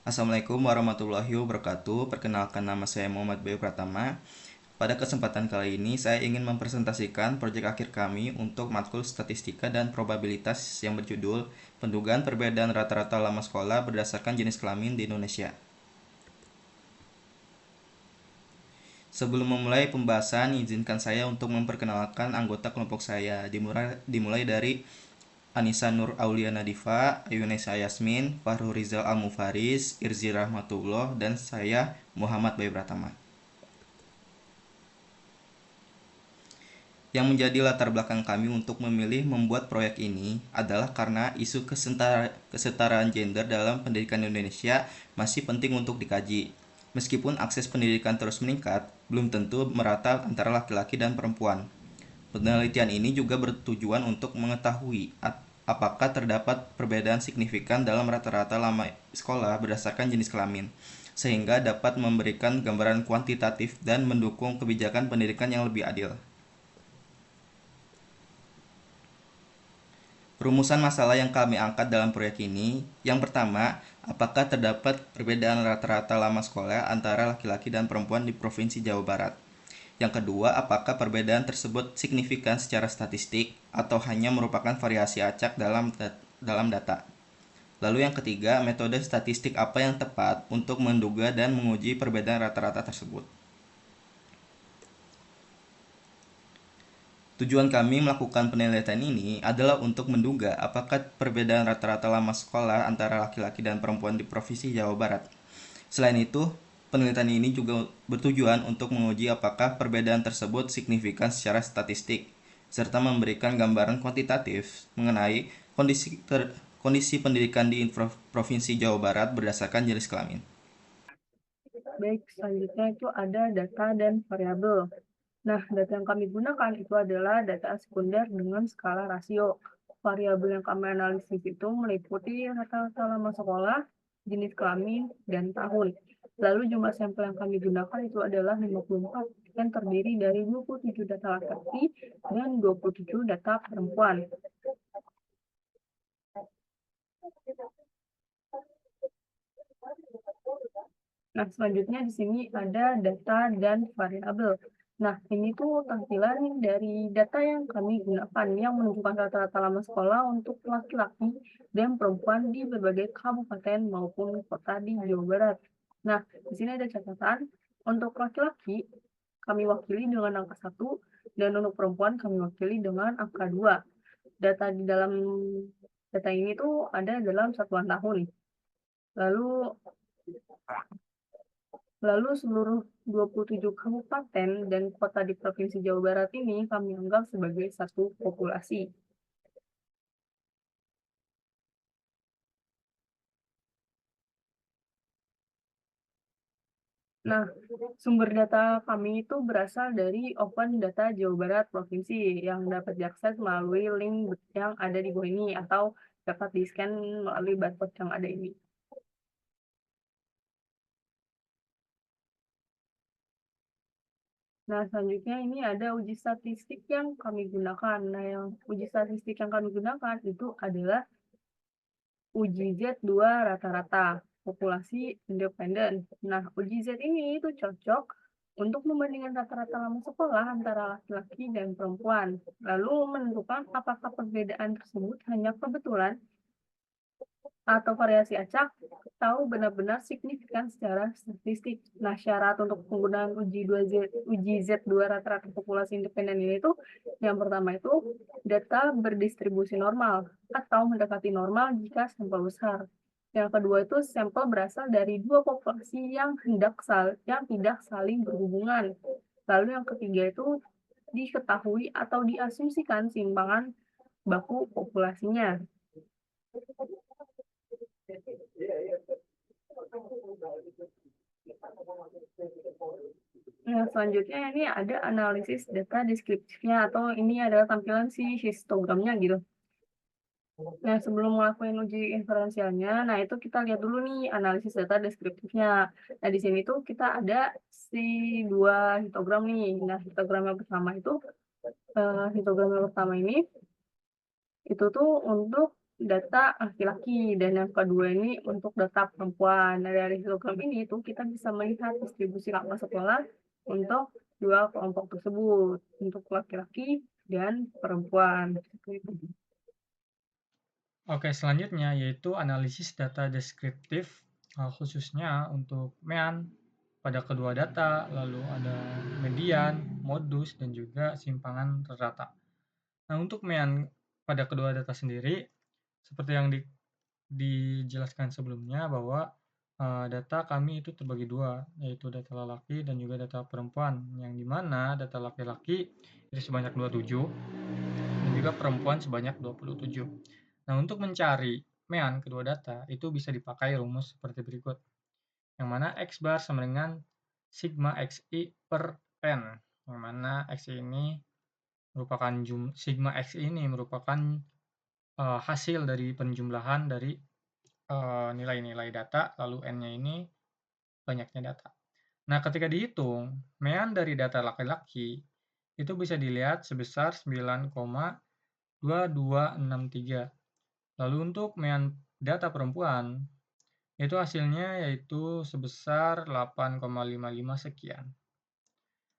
Assalamualaikum warahmatullahi wabarakatuh. Perkenalkan, nama saya Muhammad Bayu Pratama. Pada kesempatan kali ini saya ingin mempresentasikan proyek akhir kami untuk matkul statistika dan probabilitas yang berjudul Pendugaan Perbedaan Rata-rata Lama Sekolah Berdasarkan Jenis Kelamin di Indonesia. Sebelum memulai pembahasan, izinkan saya untuk memperkenalkan anggota kelompok saya. Dimulai dari Anissa Nur Auliana Diva, Ayunesa Yasmin, Fahru Rizal Al-Mufaris, Irzi Rahmatullah, dan saya Muhammad Bayu Pratama. Yang menjadi latar belakang kami untuk memilih membuat proyek ini adalah karena isu kesetaraan gender dalam pendidikan Indonesia masih penting untuk dikaji. Meskipun akses pendidikan terus meningkat, belum tentu merata antara laki-laki dan perempuan. Penelitian ini juga bertujuan untuk mengetahui apakah terdapat perbedaan signifikan dalam rata-rata lama sekolah berdasarkan jenis kelamin, sehingga dapat memberikan gambaran kuantitatif dan mendukung kebijakan pendidikan yang lebih adil. Rumusan masalah yang kami angkat dalam proyek ini, yang pertama, apakah terdapat perbedaan rata-rata lama sekolah antara laki-laki dan perempuan di Provinsi Jawa Barat? Yang kedua, apakah perbedaan tersebut signifikan secara statistik atau hanya merupakan variasi acak dalam data? Lalu yang ketiga, metode statistik apa yang tepat untuk menduga dan menguji perbedaan rata-rata tersebut? Tujuan kami melakukan penelitian ini adalah untuk menduga apakah perbedaan rata-rata lama sekolah antara laki-laki dan perempuan di Provinsi Jawa Barat. Selain itu, penelitian ini juga bertujuan untuk menguji apakah perbedaan tersebut signifikan secara statistik, serta memberikan gambaran kuantitatif mengenai kondisi pendidikan di Provinsi Jawa Barat berdasarkan jenis kelamin. Baik, selanjutnya itu ada data dan variabel. Nah, data yang kami gunakan itu adalah data sekunder dengan skala rasio. Variabel yang kami analisis itu meliputi rata-rata lama sekolah, jenis kelamin, dan tahun. Lalu jumlah sampel yang kami gunakan itu adalah 54 yang terdiri dari 27 data laki-laki dan 27 data perempuan. Nah, selanjutnya di sini ada data dan variabel. Nah, ini tuh tampilan dari data yang kami gunakan yang menunjukkan rata-rata lama sekolah untuk laki-laki dan perempuan di berbagai kabupaten maupun kota di Jawa Barat. Nah, di sini ada catatan untuk laki-laki kami wakili dengan angka 1 dan untuk perempuan kami wakili dengan angka 2. Data di dalam data ini tuh ada dalam satuan tahun. Lalu seluruh 27 kabupaten dan kota di Provinsi Jawa Barat ini kami anggap sebagai satu populasi. Nah, sumber data kami itu berasal dari Open Data Jawa Barat Provinsi yang dapat diakses melalui link yang ada di bawah ini atau dapat di-scan melalui barcode yang ada ini. Nah, selanjutnya ini ada uji statistik yang kami gunakan. Nah, yang uji statistik yang kami gunakan itu adalah uji Z2 rata-rata populasi independen. Nah, uji Z ini itu cocok untuk membandingkan rata-rata lama sekolah antara laki-laki dan perempuan. Lalu menentukan apakah perbedaan tersebut hanya kebetulan atau variasi acak atau benar-benar signifikan secara statistik. Nah, syarat untuk penggunaan uji Z2 rata-rata populasi independen ini tuh yang pertama itu data berdistribusi normal atau mendekati normal jika sampel besar. Yang kedua itu sampel berasal dari dua populasi yang tidak saling berhubungan. Lalu yang ketiga itu diketahui atau diasumsikan simpangan baku populasinya. Nah, selanjutnya ini ada analisis data deskriptifnya atau ini adalah tampilan si histogramnya gitu. Nah, sebelum ngelakuin uji inferensialnya, nah itu kita lihat dulu nih analisis data deskriptifnya. Nah, di sini tuh kita ada si dua histogram nih. Nah, histogram yang pertama itu ini itu tuh untuk data laki-laki, dan yang kedua ini untuk data perempuan. Nah, dari histogram ini itu kita bisa melihat distribusi langkah sekolah untuk dua kelompok tersebut, untuk laki-laki dan perempuan. Oke, selanjutnya yaitu analisis data deskriptif, khususnya untuk MEAN pada kedua data, lalu ada median, modus, dan juga simpangan rata. Nah, untuk MEAN pada kedua data sendiri, seperti yang dijelaskan sebelumnya bahwa data kami itu terbagi dua, yaitu data laki dan juga data perempuan, yang dimana data laki-laki itu sebanyak 27 dan juga perempuan sebanyak 27. Nah, untuk mencari MEAN kedua data itu bisa dipakai rumus seperti berikut, yang mana X bar sama dengan sigma XI per N, yang mana XI ini merupakan sigma XI ini merupakan hasil dari penjumlahan dari nilai-nilai data, lalu N-nya ini banyaknya data. Nah, ketika dihitung, MEAN dari data laki-laki itu bisa dilihat sebesar 9,2263. Lalu untuk MEAN data perempuan, itu hasilnya yaitu sebesar 8,55 sekian.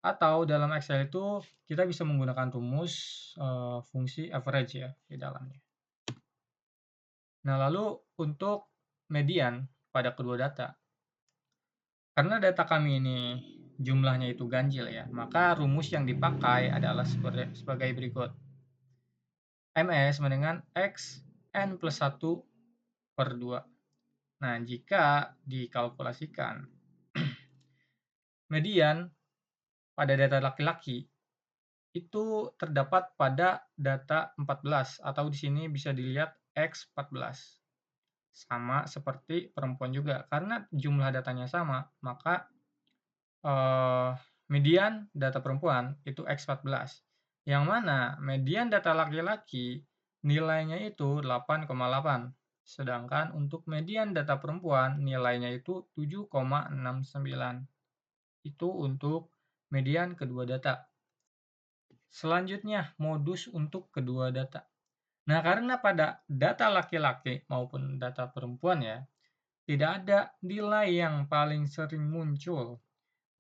Atau dalam Excel itu kita bisa menggunakan rumus fungsi average ya di dalamnya. Nah, lalu untuk median pada kedua data. Karena data kami ini jumlahnya itu ganjil ya, maka rumus yang dipakai adalah sebagai berikut. MS sama dengan X N plus 1 per 2. Nah, jika dikalkulasikan median pada data laki-laki itu terdapat pada data 14, atau di sini bisa dilihat X14. Sama seperti perempuan juga, karena jumlah datanya sama, maka median data perempuan itu X14. Yang mana median data laki-laki nilainya itu 8,8. Sedangkan untuk median data perempuan nilainya itu 7,69. Itu untuk median kedua data. Selanjutnya, modus untuk kedua data. Nah, karena pada data laki-laki maupun data perempuan ya, tidak ada nilai yang paling sering muncul.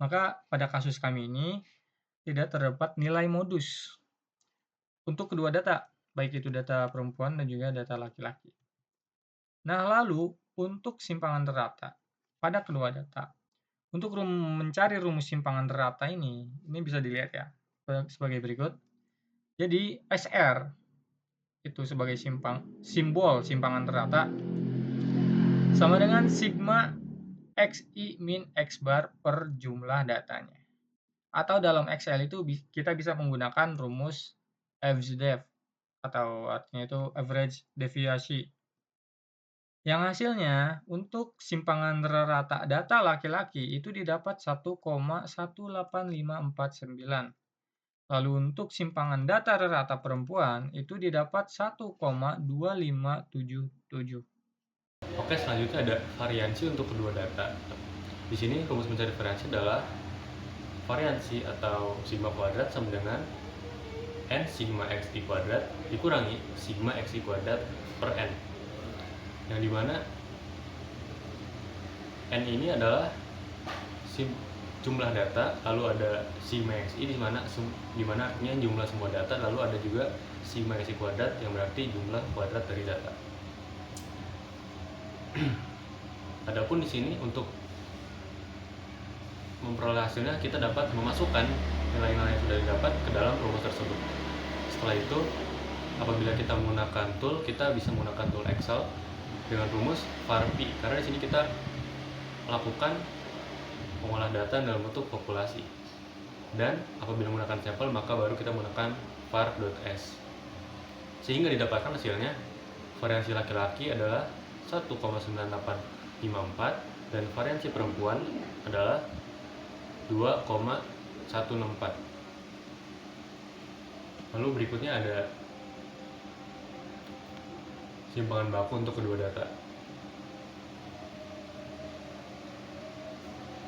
Maka pada kasus kami ini tidak terdapat nilai modus untuk kedua data, baik itu data perempuan dan juga data laki-laki. Nah, lalu untuk simpangan rata pada kedua data. Untuk mencari rumus simpangan rata ini bisa dilihat ya sebagai berikut. Jadi SR itu sebagai simbol simpangan rata sama dengan sigma XI min X bar per jumlah datanya. Atau dalam Excel itu kita bisa menggunakan rumus FZDEV atau artinya itu average deviasi. Yang hasilnya untuk simpangan rata data laki-laki itu didapat 1,18549. Lalu untuk simpangan data rata perempuan itu didapat 1,2577. Oke, selanjutnya ada variansi untuk kedua data. Di sini rumus mencari variansi adalah variansi atau sigma kuadrat sama dengan n sigma xi kuadrat dikurangi sigma xi kuadrat per n, yang dimana n ini adalah jumlah data, lalu ada sigma xi dimana artinya jumlah semua data, lalu ada juga sigma xi kuadrat yang berarti jumlah kuadrat dari data. Adapun di sini untuk memperoleh hasilnya kita dapat memasukkan nilai-nilai yang sudah didapat ke dalam rumus tersebut. Setelah itu, apabila kita menggunakan tool, kita bisa menggunakan tool Excel dengan rumus var_p, karena di sini kita melakukan pengolah data dalam bentuk populasi. Dan apabila menggunakan sampel, maka baru kita menggunakan var.s. Sehingga didapatkan hasilnya variansi laki-laki adalah 1,9854 dan variansi perempuan adalah 2,164. Lalu berikutnya ada simpangan baku untuk kedua data.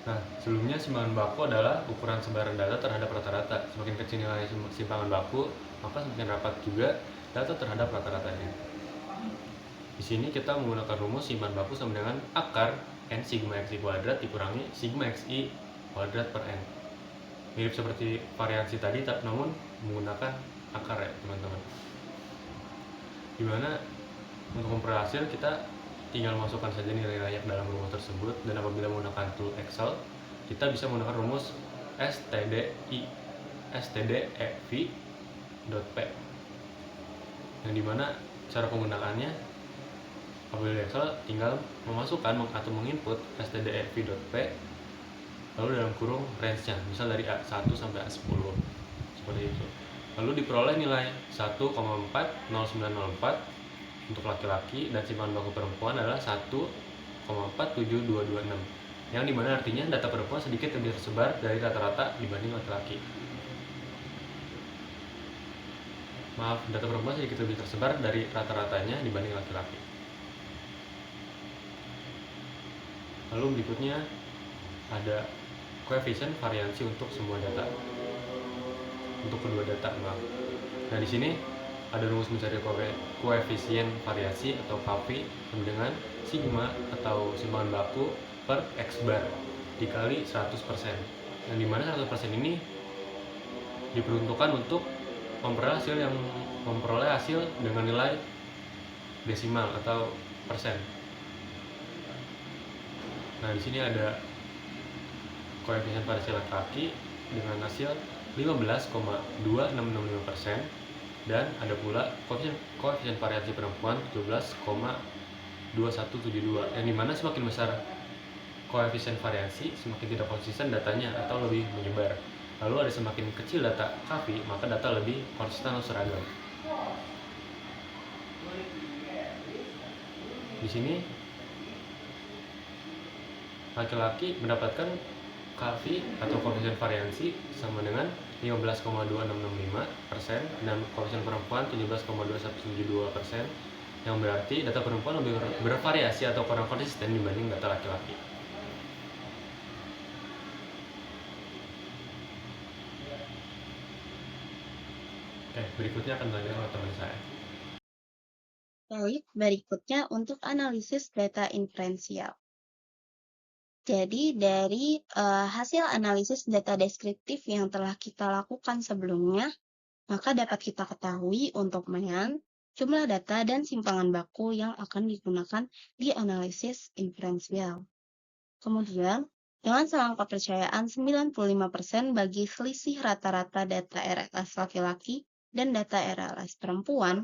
Nah, sebelumnya simpangan baku adalah ukuran sebaran data terhadap rata-rata. Semakin kecil nilai simpangan baku, maka semakin rapat juga data terhadap rata-ratanya. sini kita menggunakan rumus simpan baku sama dengan akar n sigma xi kuadrat dikurangi sigma xi kuadrat per n. Mirip seperti variansi tadi, namun menggunakan akar ya teman-teman. Dimana untuk memperoleh hasil kita tinggal masukkan saja nilai-nilai dalam rumus tersebut, dan apabila menggunakan tool Excel kita bisa menggunakan rumus stdev.p, yang dimana cara penggunaannya apabila Excel tinggal memasukkan atau menginput stdev.p lalu dalam kurung range-nya, misal dari A1 sampai A10 seperti itu. Lalu diperoleh nilai 1,40904 untuk laki-laki, dan simpangan baku perempuan adalah 1,47226, yang dimana artinya data perempuan sedikit lebih tersebar dari rata-rata dibanding laki-laki. Maaf, data perempuan sedikit lebih tersebar dari rata-ratanya dibanding laki-laki. Lalu berikutnya ada koefisien variansi untuk semua data, untuk kedua data, maaf. Nah, di sini ada rumus mencari koefisien variasi atau KV sama dengan sigma atau simpangan baku per x bar dikali 100%, yang dimana 100% ini diperuntukkan untuk memperoleh hasil dengan nilai desimal atau persen. Nah, di sini ada koefisien variasi laki-laki dengan hasil 15,2665%, dan ada pula koefisien variasi perempuan 17,2172, yang dimana semakin besar koefisien variasi semakin tidak konsisten datanya atau lebih menyebar. Lalu ada semakin kecil data KV, maka data lebih konsisten atau seragam. Di sini laki-laki mendapatkan KV atau koefisien variansi sama dengan 15,2665%, dan koefisien perempuan 17,2172%, yang berarti data perempuan lebih bervariasi atau kurang konsisten dibanding data laki-laki. Oke, berikutnya akan dilanjutkan oleh teman saya. Baik, berikutnya untuk analisis data inferensial. Jadi dari hasil analisis data deskriptif yang telah kita lakukan sebelumnya, maka dapat kita ketahui untuk MEAN, jumlah data dan simpangan baku yang akan digunakan di analisis inferensial. Kemudian, dengan selang kepercayaan 95% bagi selisih rata-rata data RLS laki-laki dan data RLS perempuan,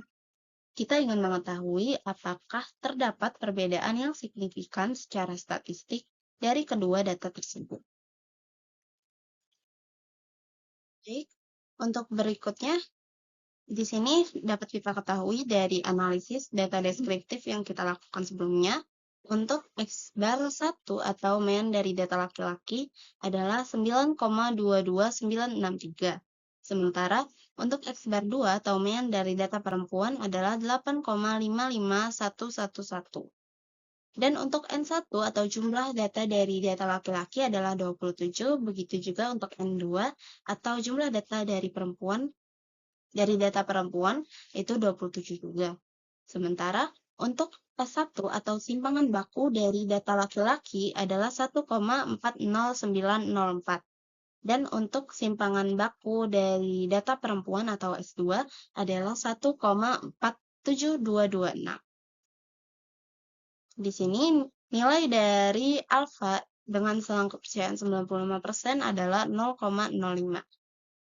kita ingin mengetahui apakah terdapat perbedaan yang signifikan secara statistik dari kedua data tersebut. Baik, untuk berikutnya, di sini dapat kita ketahui dari analisis data deskriptif yang kita lakukan sebelumnya, untuk X bar 1 atau MEAN dari data laki-laki adalah 9,22963. Sementara untuk X bar 2 atau MEAN dari data perempuan adalah 8,55111. Dan untuk N1 atau jumlah data dari data laki-laki adalah 27, begitu juga untuk N2 atau jumlah data dari data perempuan itu 27 juga. Sementara untuk S1 atau simpangan baku dari data laki-laki adalah 1,40904. Dan untuk simpangan baku dari data perempuan atau S2 adalah 1,47226. Di sini nilai dari alfa dengan selang kepercayaan 95% adalah 0,05.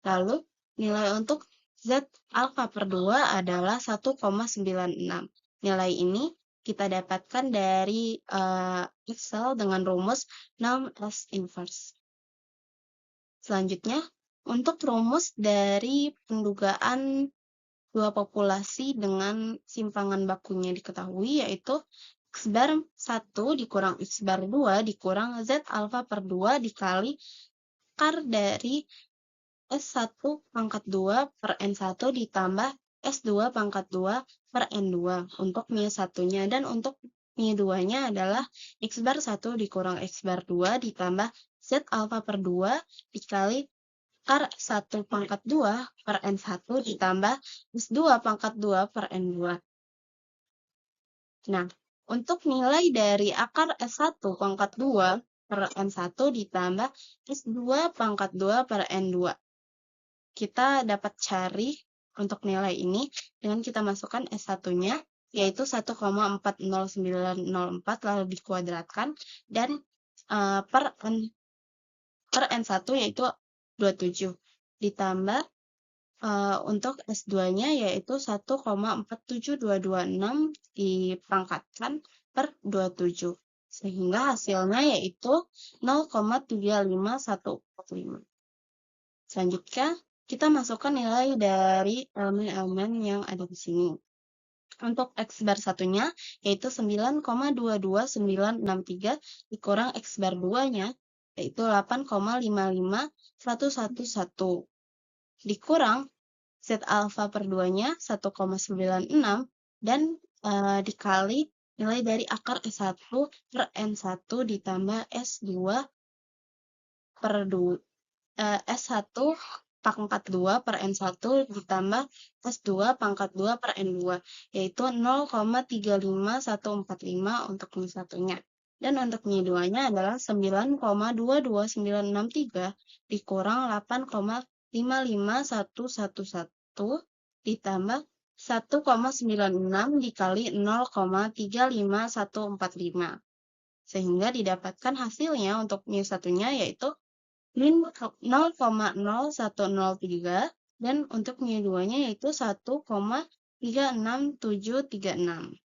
Lalu nilai untuk Z alfa per 2 adalah 1,96. Nilai ini kita dapatkan dari Excel dengan rumus norm S inverse. Selanjutnya, untuk rumus dari pendugaan dua populasi dengan simpangan bakunya diketahui, yaitu X bar 1 dikurang X bar 2 dikurang Z alfa per 2 dikali akar dari S1 pangkat 2 per N1 ditambah S2 pangkat 2 per N2 untuk Mi 1-nya. Dan untuk Mi 2-nya adalah X bar 1 dikurang X bar 2 ditambah Z alfa per 2 dikali akar S1 pangkat 2 per N1 ditambah S2 pangkat 2 per N2. Nah, untuk nilai dari akar S1 pangkat 2 per N1 ditambah S2 pangkat 2 per N2. Kita dapat cari untuk nilai ini dengan kita masukkan S1-nya, yaitu 1,40904 lalu dikuadratkan, dan per N1 yaitu 27. Ditambah untuk S2-nya yaitu 1,47226 dipangkatkan per 27. Sehingga hasilnya yaitu 0,35145. Selanjutnya, kita masukkan nilai dari elemen-elemen yang ada di sini. Untuk X bar satunya, yaitu 9,22963 dikurang X bar 2-nya, yaitu 8,55111. Dikurang Z alfa per 2-nya 1,96 dan dikali nilai dari akar S1 per N1 ditambah S2 per 2, S1 pangkat 2 per N1 ditambah S2 pangkat 2 per N2, yaitu 0,35145 untuk Mi satunya. Dan untuk Mi 2-nya adalah 9,22963 dikurang 8,55111 ditambah 1,96 dikali 0,35145. Sehingga didapatkan hasilnya untuk Mi satunya yaitu min 0,0103 dan untuk Mi 2-nya yaitu 1,36736.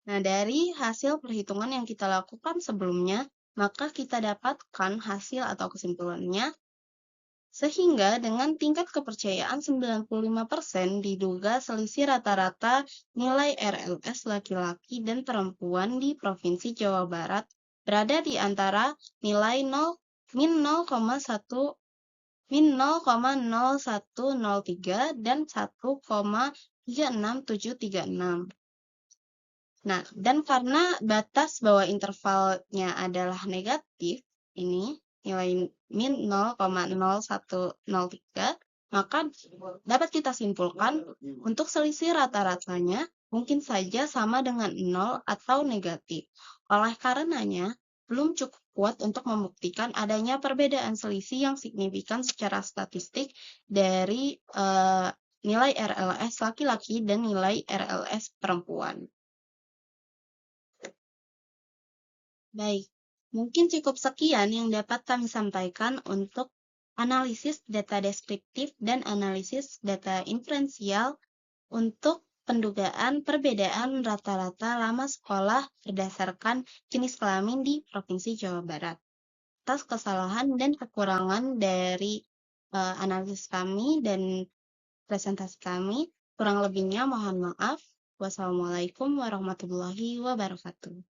Nah, dari hasil perhitungan yang kita lakukan sebelumnya, maka kita dapatkan hasil atau kesimpulannya, sehingga dengan tingkat kepercayaan 95% diduga selisih rata-rata nilai RLS laki-laki dan perempuan di Provinsi Jawa Barat berada di antara nilai min 0,0103 dan 1,36736. Nah, dan karena batas bawah intervalnya adalah negatif, ini nilai min 0,0103, maka dapat kita simpulkan untuk selisih rata-ratanya mungkin saja sama dengan 0 atau negatif. Oleh karenanya, belum cukup kuat untuk membuktikan adanya perbedaan selisih yang signifikan secara statistik dari nilai RLS laki-laki dan nilai RLS perempuan. Baik, mungkin cukup sekian yang dapat kami sampaikan untuk analisis data deskriptif dan analisis data inferensial untuk pendugaan perbedaan rata-rata lama sekolah berdasarkan jenis kelamin di Provinsi Jawa Barat. Atas kesalahan dan kekurangan dari analisis kami dan presentasi kami, kurang lebihnya mohon maaf. Wassalamualaikum warahmatullahi wabarakatuh.